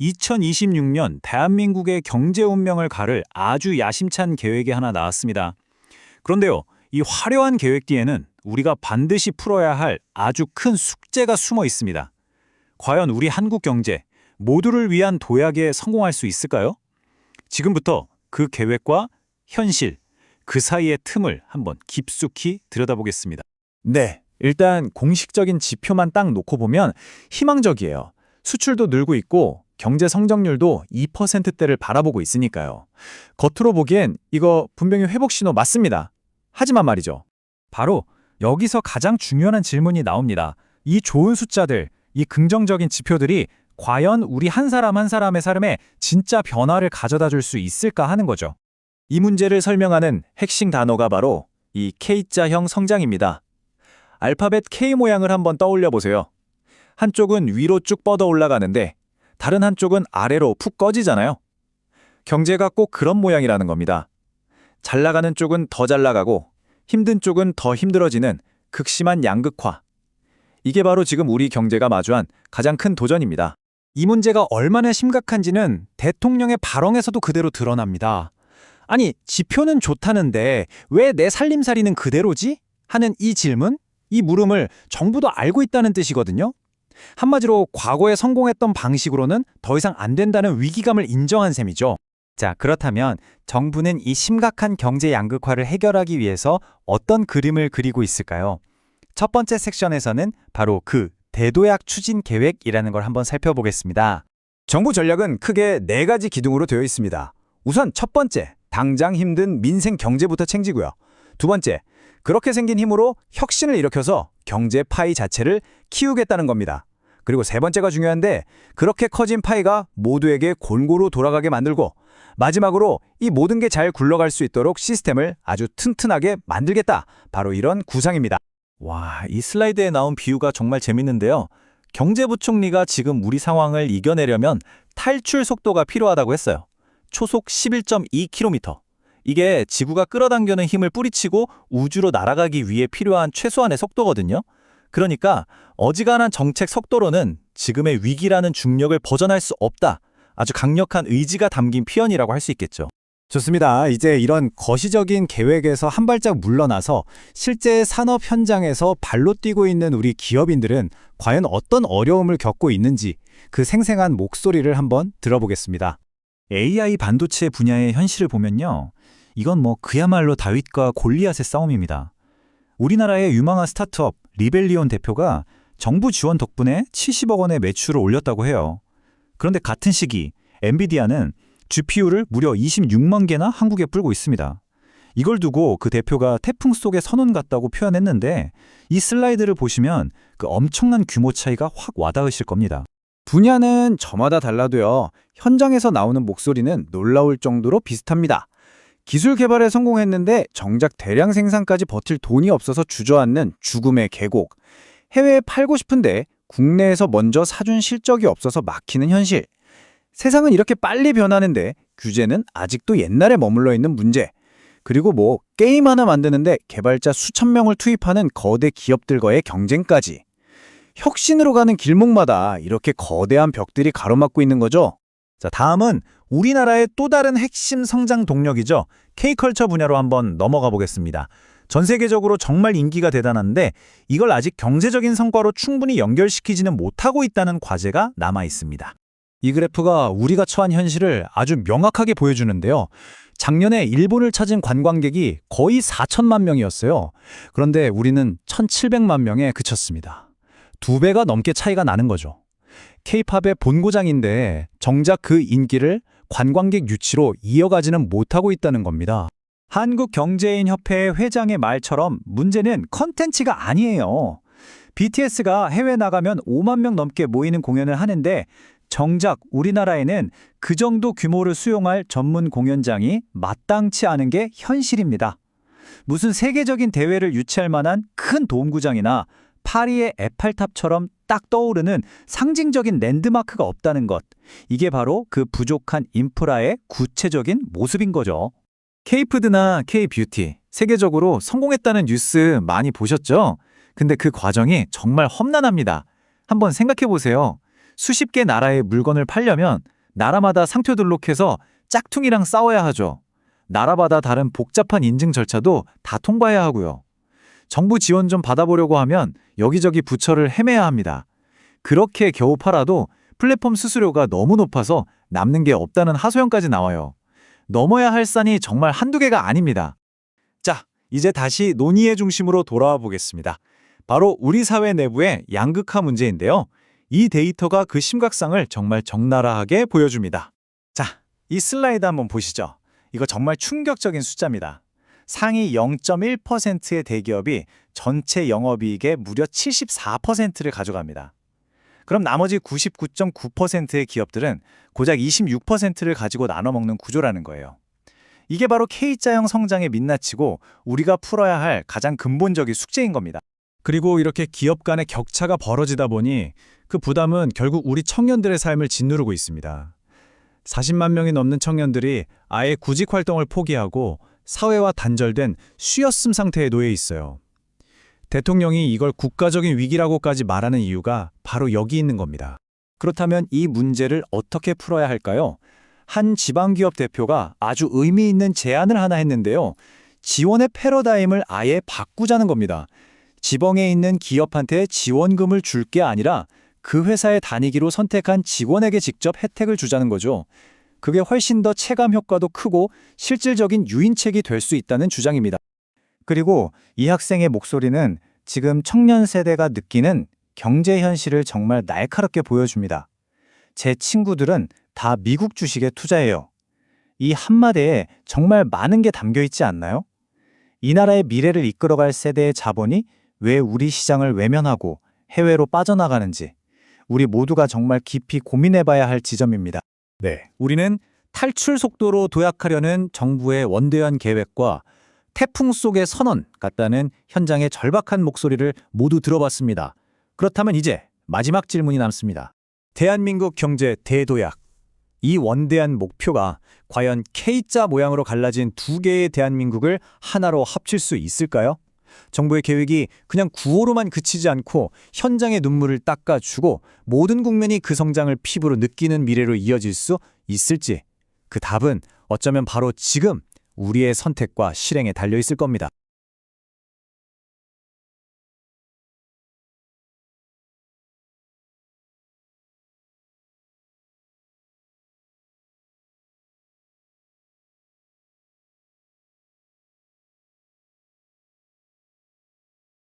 2026년 대한민국의 경제 운명을 가를 아주 야심찬 계획이 하나 나왔습니다. 그런데요, 이 화려한 계획 뒤에는 우리가 반드시 풀어야 할 아주 큰 숙제가 숨어 있습니다. 과연 우리 한국 경제, 모두를 위한 도약에 성공할 수 있을까요? 지금부터 그 계획과 현실, 그 사이의 틈을 한번 깊숙이 들여다보겠습니다. 네, 일단 공식적인 지표만 딱 놓고 보면 희망적이에요. 수출도 늘고 있고 경제 성장률도 2%대를 바라보고 있으니까요. 겉으로 보기엔 이거 분명히 회복 신호 맞습니다. 하지만 말이죠. 바로 여기서 가장 중요한 질문이 나옵니다. 이 좋은 숫자들, 이 긍정적인 지표들이 과연 우리 한 사람 한 사람의 삶에 진짜 변화를 가져다 줄 수 있을까 하는 거죠. 이 문제를 설명하는 핵심 단어가 바로 이 K자형 성장입니다. 알파벳 K 모양을 한번 떠올려 보세요. 한쪽은 위로 쭉 뻗어 올라가는데 다른 한쪽은 아래로 푹 꺼지잖아요. 경제가 꼭 그런 모양이라는 겁니다. 잘 나가는 쪽은 더 잘 나가고 힘든 쪽은 더 힘들어지는 극심한 양극화. 이게 바로 지금 우리 경제가 마주한 가장 큰 도전입니다. 이 문제가 얼마나 심각한지는 대통령의 발언에서도 그대로 드러납니다. 아니, 지표는 좋다는데 왜 내 살림살이는 그대로지? 하는 이 질문, 이 물음을 정부도 알고 있다는 뜻이거든요. 한마디로 과거에 성공했던 방식으로는 더 이상 안 된다는 위기감을 인정한 셈이죠. 자, 그렇다면 정부는 이 심각한 경제 양극화를 해결하기 위해서 어떤 그림을 그리고 있을까요? 첫 번째 섹션에서는 바로 그 대도약 추진 계획이라는 걸 한번 살펴보겠습니다. 정부 전략은 크게 4가지 기둥으로 되어 있습니다. 우선 첫 번째, 당장 힘든 민생 경제부터 챙기고요. 두 번째, 그렇게 생긴 힘으로 혁신을 일으켜서 경제 파이 자체를 키우겠다는 겁니다. 그리고 세 번째가 중요한데 그렇게 커진 파이가 모두에게 골고루 돌아가게 만들고 마지막으로 이 모든 게 잘 굴러갈 수 있도록 시스템을 아주 튼튼하게 만들겠다. 바로 이런 구상입니다. 와, 이 슬라이드에 나온 비유가 정말 재밌는데요. 경제부총리가 지금 우리 상황을 이겨내려면 탈출 속도가 필요하다고 했어요. 초속 11.2km. 이게 지구가 끌어당기는 힘을 뿌리치고 우주로 날아가기 위해 필요한 최소한의 속도거든요. 그러니까 어지간한 정책 속도로는 지금의 위기라는 중력을 벗어날 수 없다. 아주 강력한 의지가 담긴 표현이라고 할 수 있겠죠. 좋습니다. 이제 이런 거시적인 계획에서 한 발짝 물러나서 실제 산업 현장에서 발로 뛰고 있는 우리 기업인들은 과연 어떤 어려움을 겪고 있는지 그 생생한 목소리를 한번 들어보겠습니다. AI 반도체 분야의 현실을 보면요. 이건 그야말로 다윗과 골리앗의 싸움입니다. 우리나라의 유망한 스타트업 리벨리온 대표가 정부 지원 덕분에 70억 원의 매출을 올렸다고 해요. 그런데 같은 시기 엔비디아는 GPU를 무려 26만 개나 한국에 불고 있습니다. 이걸 두고 그 대표가 태풍 속의 선원 같다고 표현했는데 이 슬라이드를 보시면 그 엄청난 규모 차이가 확 와닿으실 겁니다. 분야는 저마다 달라도요. 현장에서 나오는 목소리는 놀라울 정도로 비슷합니다. 기술 개발에 성공했는데 정작 대량 생산까지 버틸 돈이 없어서 주저앉는 죽음의 계곡. 해외에 팔고 싶은데 국내에서 먼저 사준 실적이 없어서 막히는 현실. 세상은 이렇게 빨리 변하는데 규제는 아직도 옛날에 머물러 있는 문제. 그리고 게임 하나 만드는데 개발자 수천 명을 투입하는 거대 기업들과의 경쟁까지. 혁신으로 가는 길목마다 이렇게 거대한 벽들이 가로막고 있는 거죠. 자, 다음은 우리나라의 또 다른 핵심 성장 동력이죠. K컬처 분야로 한번 넘어가 보겠습니다. 전 세계적으로 정말 인기가 대단한데 이걸 아직 경제적인 성과로 충분히 연결시키지는 못하고 있다는 과제가 남아 있습니다. 이 그래프가 우리가 처한 현실을 아주 명확하게 보여주는데요. 작년에 일본을 찾은 관광객이 거의 4천만 명이었어요. 그런데 우리는 1,700만 명에 그쳤습니다. 2배가 넘게 차이가 나는 거죠. K-팝의 본고장인데 정작 그 인기를 관광객 유치로 이어가지는 못하고 있다는 겁니다. 한국경제인협회 회장의 말처럼 문제는 컨텐츠가 아니에요. BTS가 해외 나가면 5만 명 넘게 모이는 공연을 하는데 정작 우리나라에는 그 정도 규모를 수용할 전문 공연장이 마땅치 않은 게 현실입니다. 무슨 세계적인 대회를 유치할 만한 큰 도움구장이나 파리의 에펠탑처럼 딱 떠오르는 상징적인 랜드마크가 없다는 것. 이게 바로 그 부족한 인프라의 구체적인 모습인 거죠. K푸드나 K뷰티, 세계적으로 성공했다는 뉴스 많이 보셨죠? 근데 그 과정이 정말 험난합니다. 한번 생각해 보세요. 수십 개 나라에 물건을 팔려면 나라마다 상표 등록해서 짝퉁이랑 싸워야 하죠. 나라마다 다른 복잡한 인증 절차도 다 통과해야 하고요. 정부 지원 좀 받아보려고 하면 여기저기 부처를 헤매야 합니다. 그렇게 겨우 팔아도 플랫폼 수수료가 너무 높아서 남는 게 없다는 하소연까지 나와요. 넘어야 할 산이 정말 한두 개가 아닙니다. 자, 이제 다시 논의의 중심으로 돌아와 보겠습니다. 바로 우리 사회 내부의 양극화 문제인데요. 이 데이터가 그 심각성을 정말 적나라하게 보여줍니다. 자, 이 슬라이드 한번 보시죠. 이거 정말 충격적인 숫자입니다. 상위 0.1%의 대기업이 전체 영업이익의 무려 74%를 가져갑니다. 그럼 나머지 99.9%의 기업들은 고작 26%를 가지고 나눠 먹는 구조라는 거예요. 이게 바로 K자형 성장에 민낯이고 우리가 풀어야 할 가장 근본적인 숙제인 겁니다. 그리고 이렇게 기업 간의 격차가 벌어지다 보니 그 부담은 결국 우리 청년들의 삶을 짓누르고 있습니다. 40만 명이 넘는 청년들이 아예 구직 활동을 포기하고 사회와 단절된 쉬었음 상태에 놓여 있어요. 대통령이 이걸 국가적인 위기라고까지 말하는 이유가 바로 여기 있는 겁니다. 그렇다면 이 문제를 어떻게 풀어야 할까요? 한 지방기업 대표가 아주 의미 있는 제안을 하나 했는데요. 지원의 패러다임을 아예 바꾸자는 겁니다. 지방에 있는 기업한테 지원금을 줄 게 아니라 그 회사에 다니기로 선택한 직원에게 직접 혜택을 주자는 거죠. 그게 훨씬 더 체감 효과도 크고 실질적인 유인책이 될 수 있다는 주장입니다. 그리고 이 학생의 목소리는 지금 청년 세대가 느끼는 경제 현실을 정말 날카롭게 보여줍니다. 제 친구들은 다 미국 주식에 투자해요. 이 한마디에 정말 많은 게 담겨 있지 않나요? 이 나라의 미래를 이끌어갈 세대의 자본이 왜 우리 시장을 외면하고 해외로 빠져나가는지 우리 모두가 정말 깊이 고민해봐야 할 지점입니다. 네. 우리는 탈출 속도로 도약하려는 정부의 원대한 계획과 태풍 속의 선언 같다는 현장의 절박한 목소리를 모두 들어봤습니다. 그렇다면 이제 마지막 질문이 남습니다. 대한민국 경제 대도약. 이 원대한 목표가 과연 K자 모양으로 갈라진 두 개의 대한민국을 하나로 합칠 수 있을까요? 정부의 계획이 그냥 구호로만 그치지 않고 현장의 눈물을 닦아주고 모든 국민이 그 성장을 피부로 느끼는 미래로 이어질 수 있을지 그 답은 어쩌면 바로 지금 우리의 선택과 실행에 달려 있을 겁니다.